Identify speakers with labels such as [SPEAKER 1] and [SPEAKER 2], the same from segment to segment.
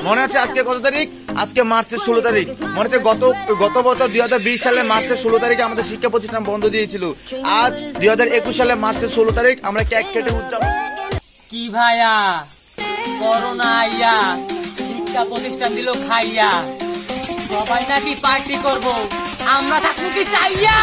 [SPEAKER 1] মনে আছে আজকে কত তারিখ? আজকে মার্চের 16 তারিখ। মনে আছে গত বছর 2020 সালে মার্চের 16 তারিখে আমাদের শিক্ষা প্রতিষ্ঠান বন্ধ দিয়েছিল। আজ 2021 সালে মার্চের 16 তারিখ আমরা কেক কেটে উদযাপন।
[SPEAKER 2] কি ভাইয়া করোনা আইয়া শিক্ষা প্রতিষ্ঠান দিল খাইয়া, সবাই নাকি পার্টি করব, আমরা থাকবো কি চাইয়া?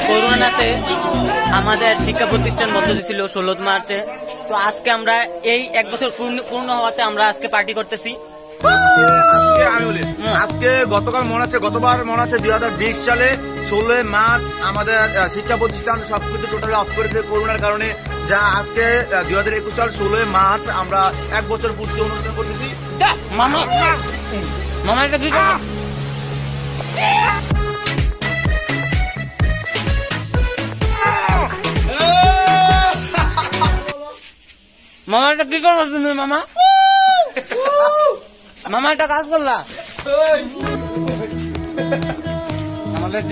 [SPEAKER 2] করোনাতে আমাদের শিক্ষা প্রতিষ্ঠান বন্ধ ছিল 16 মার্চে। তো আজকে আমরা এই 1 বছর পূর্ণ হওয়াতে আমরা আজকে পার্টি করতেছি।
[SPEAKER 1] আজকে গতকাল মনে আছে, গতবার মনে আছে 2020 সালে 16 মার্চ আমাদের শিক্ষা প্রতিষ্ঠান সবকিছু টোটালি অফ করেছে করোনার কারণে। যা আজকে 2021 সাল 16 মার্চ আমরা 1 বছর পূর্তি অনুষ্ঠান করতেছি।
[SPEAKER 2] মামা মামা এটা কি করে? মামা এটা কি করবো তুমি? মামা মামা একটা কাজ করলা আমাদের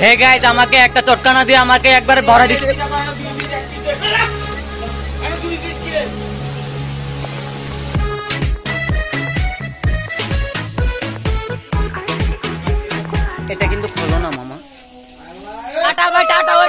[SPEAKER 2] হে গাইস, আমাকে একটা চটকানা দিয়ে আমাকে একবার ভরা দিছে। এটা কিন্তু খোলো না মামা। টাটা ভাই, টাটা ভাই।